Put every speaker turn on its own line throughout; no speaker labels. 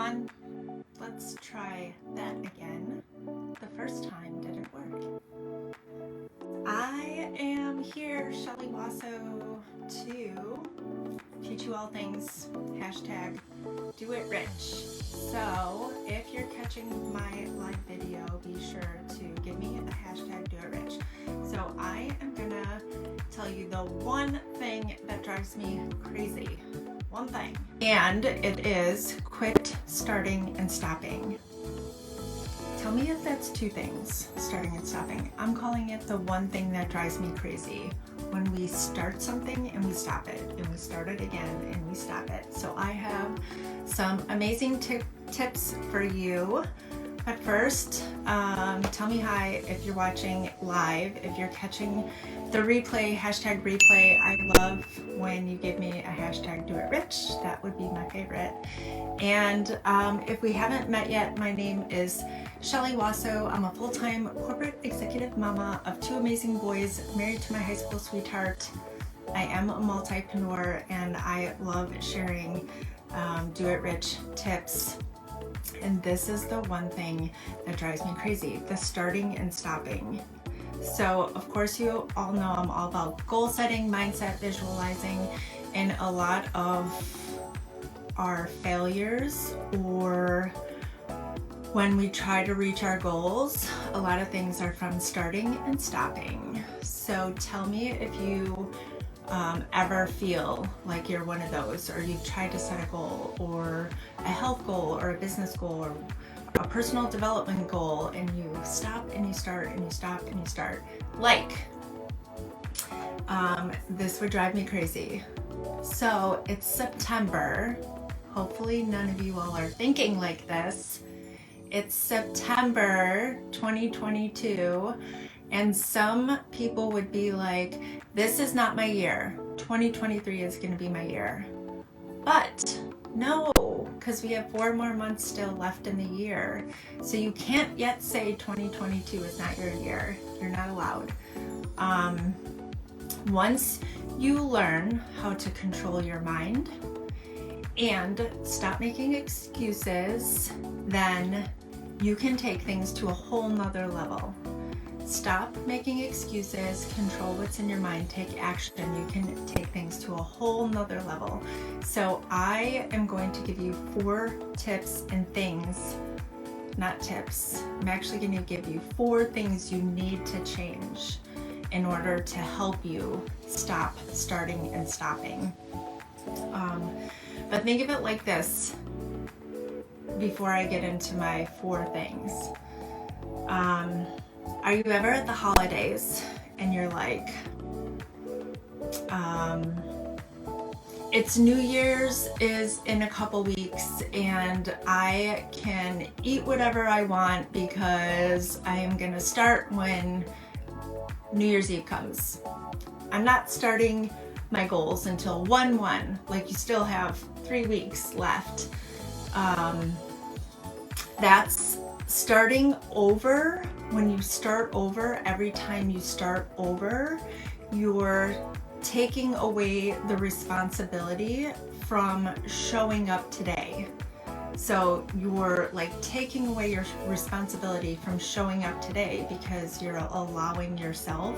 everyone. Let's try that again. The first time didn't work. I am here, Shelly Wasso, to teach you all things hashtag do it rich. So if you're catching my live video, be sure to give me a hashtag do it rich. So I am gonna tell you the one thing that drives me crazy. One thing. And it is quit starting and stopping. Tell me if that's two things, starting and stopping. I'm calling it the one thing that drives me crazy. When we start something and we stop it, and we start it again and we stop it. So I have some amazing tips for you. But first, tell me hi if you're watching live, if you're catching the replay, hashtag replay. I love when you give me a hashtag do it rich. That would be my favorite. And if we haven't met yet, my name is Shelly Wasso. I'm a full-time corporate executive mama of two amazing boys, married to my high school sweetheart. I am a multipreneur and I love sharing do it rich tips. And this is the one thing that drives me crazy, the starting and stopping. So of course you all know I'm all about goal setting, mindset, visualizing, and a lot of our failures, or when we try to reach our goals, a lot of things are from starting and stopping. So tell me if you ever feel like you're one of those, or you've tried to set a goal, or a health goal, or a business goal, or a personal development goal, and you stop and you start and you stop and you start. This would drive me crazy. So it's September. Hopefully none of you all are thinking like this. It's September 2022. And some people would be like, this is not my year. 2023 is going to be my year. But no, because we have 4 more months still left in the year. So you can't yet say 2022 is not your year. You're not allowed. Once you learn how to control your mind and stop making excuses, then you can take things to a whole nother level. Stop making excuses, control what's in your mind, take action. You can take things to a whole nother level. So I am going to give you 4 tips and things, not tips. I'm actually going to give you 4 things you need to change in order to help you stop starting and stopping. But think of it like this before I get into my 4 things. Are you ever at the holidays and you're like, it's New Year's is in a couple weeks and I can eat whatever I want because I am going to start when New Year's Eve comes. I'm not starting my goals until 1/1, like you still have 3 weeks left. That's starting over. When you start over, every time you start over, you're taking away the responsibility from showing up today. So you're like taking away your responsibility from showing up today because you're allowing yourself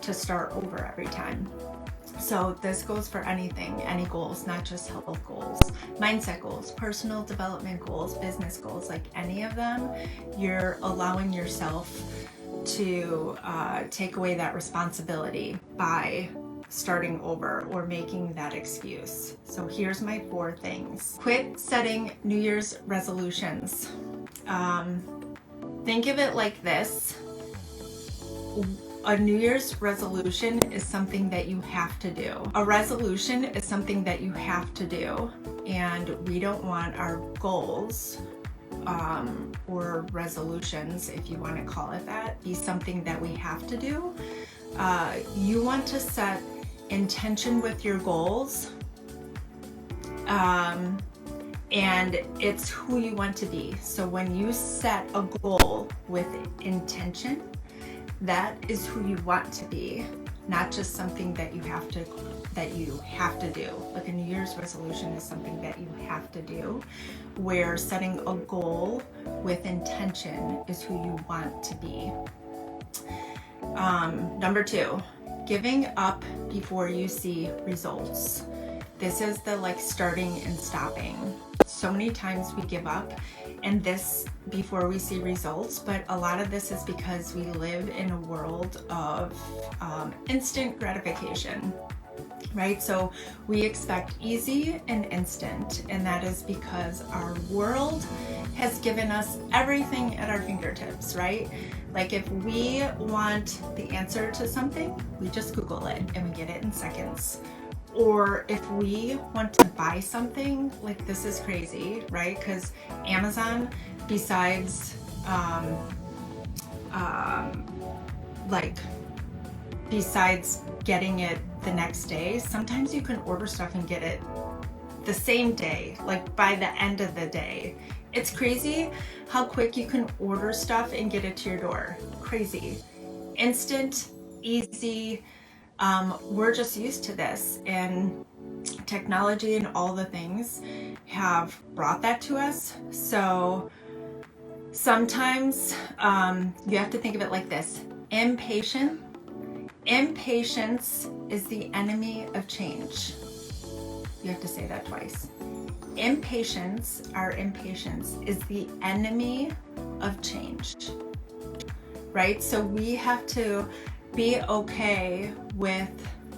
to start over every time. So this goes for anything, any goals, not just health goals, mindset goals, personal development goals, business goals, like any of them, you're allowing yourself to take away that responsibility by starting over or making that excuse. So here's my 4 things. Quit setting New Year's resolutions. Think of it like this. A New Year's resolution is something that you have to do. A resolution is something that you have to do, and we don't want our goals or resolutions, if you want to call it that, be something that we have to do. You want to set intention with your goals, and it's who you want to be. So when you set a goal with intention, that is who you want to be. not just something that you have to do. Like a New Year's resolution is something that you have to do, where setting a goal with intention is who you want to be. Number 2, giving up before you see results. This is the like starting and stopping. So many times we give up and this before we see results, but a lot of this is because we live in a world of instant gratification, right? So we expect easy and instant, and that is because our world has given us everything at our fingertips, right? Like if we want the answer to something, we just Google it and we get it in seconds. Or if we want to buy something, like this is crazy, right? Because Amazon, besides getting it the next day, sometimes you can order stuff and get it the same day, like by the end of the day. It's crazy how quick you can order stuff and get it to your door. Crazy. Instant, easy. We're just used to this, and technology and all the things have brought that to us. So sometimes you have to think of it like this. Impatience is the enemy of change. You have to say that twice. Our impatience is the enemy of change, right? So we have to be okay with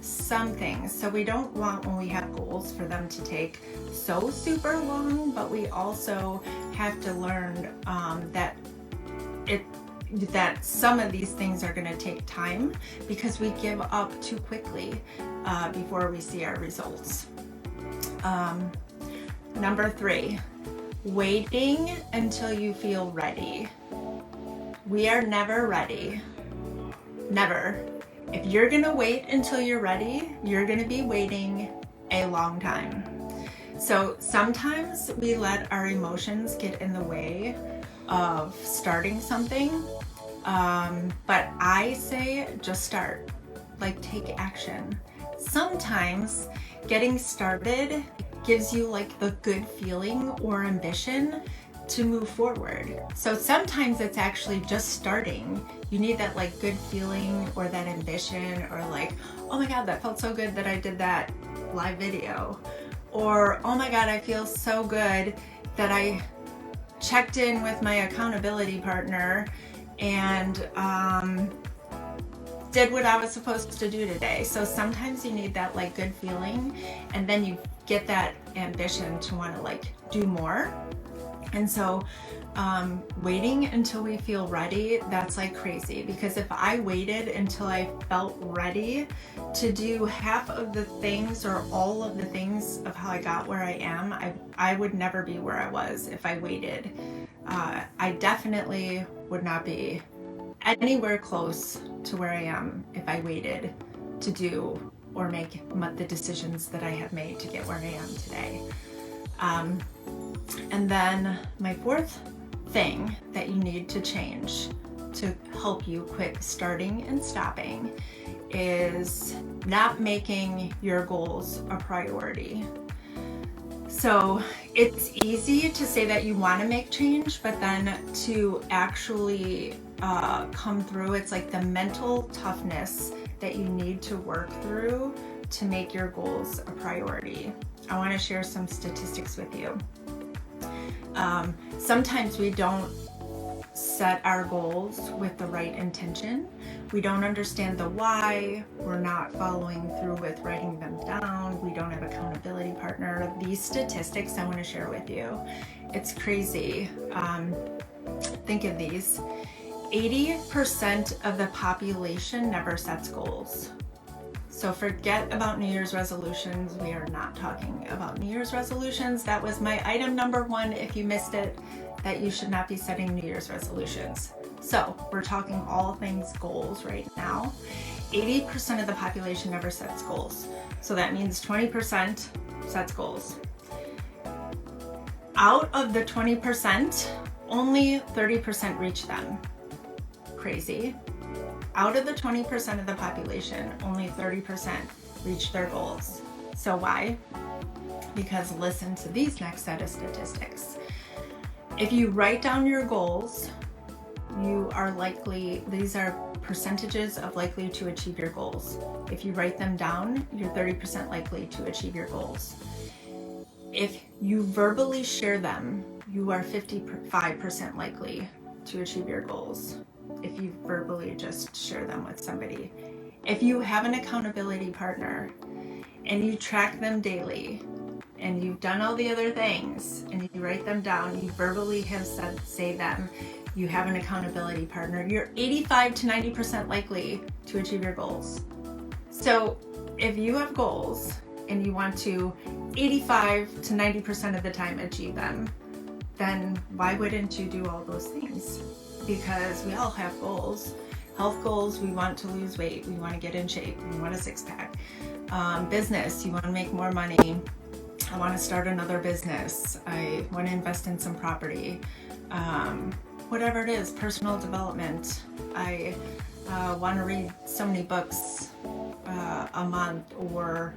some things. So we don't want, when we have goals, for them to take so super long, but we also have to learn that some of these things are going to take time because we give up too quickly before we see our results. Number 3, waiting until you feel ready. We are never ready. Never. If you're going to wait until you're ready, you're going to be waiting a long time. So sometimes we let our emotions get in the way of starting something. But I say just start. Like take action. Sometimes getting started gives you like the good feeling or ambition to move forward. So sometimes it's actually just starting. You need that like good feeling or that ambition, or like, oh my God, that felt so good that I did that live video. Or, oh my God, I feel so good that I checked in with my accountability partner and did what I was supposed to do today. So sometimes you need that like good feeling, and then you get that ambition to want to like do more. And so waiting until we feel ready, that's like crazy, because if I waited until I felt ready to do half of the things or all of the things of how I got where I am, I would never be where I was if I waited. I definitely would not be anywhere close to where I am if I waited to do or make the decisions that I have made to get where I am today. And then my 4th thing that you need to change to help you quit starting and stopping is not making your goals a priority. So it's easy to say that you want to make change, but then to actually come through, it's like the mental toughness that you need to work through to make your goals a priority. I want to share some statistics with you. Sometimes we don't set our goals with the right intention. We don't understand the why. We're not following through with writing them down. We don't have an accountability partner. These statistics I want to share with you. It's crazy. Think of these. 80% of the population never sets goals. So forget about New Year's resolutions. We are not talking about New Year's resolutions. That was my item number 1, if you missed it, that you should not be setting New Year's resolutions. So we're talking all things goals right now. 80% of the population never sets goals. So that means 20% sets goals. Out of the 20%, only 30% reach them. Crazy. out of the 20% of the population, only 30% reach their goals. So why? Because listen to these next set of statistics. If you write down your goals, you are likely, these are percentages of likely to achieve your goals. If you write them down, you're 30% likely to achieve your goals. If you verbally share them, you are 55% likely to achieve your goals. If you verbally just share them with somebody. If you have an accountability partner and you track them daily and you've done all the other things and you write them down, you verbally have say them, you have an accountability partner, you're 85 to 90% likely to achieve your goals. So if you have goals and you want to 85 to 90% of the time achieve them, then why wouldn't you do all those things? Because we all have goals. Health goals, we want to lose weight, we want to get in shape, we want a six-pack. Business, you want to make more money. I want to start another business. I want to invest in some property. Whatever it is, personal development. I want to read so many books a month, or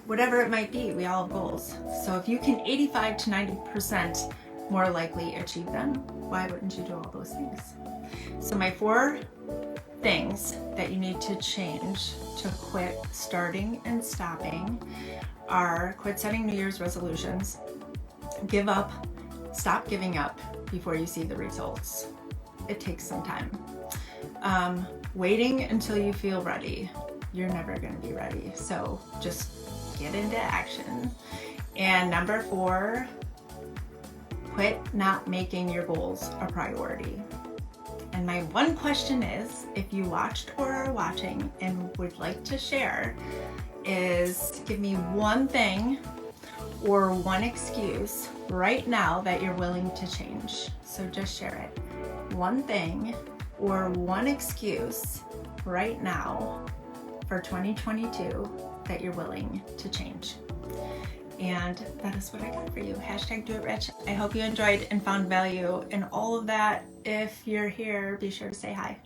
whatever it might be. We all have goals. So if you can 85 to 90% more likely achieve them, why wouldn't you do all those things? So my 4 things that you need to change to quit starting and stopping are: quit setting New Year's resolutions, give up, stop giving up before you see the results. It takes some time. Waiting until you feel ready. You're never going to be ready. So just get into action. And number 4, quit not making your goals a priority. And my one question is, if you watched or are watching and would like to share, is give me one thing or one excuse right now that you're willing to change. So just share it. One thing or one excuse right now for 2022 that you're willing to change. And that is what I got for you. Hashtag do it rich. I hope you enjoyed and found value in all of that. If you're here, be sure to say hi.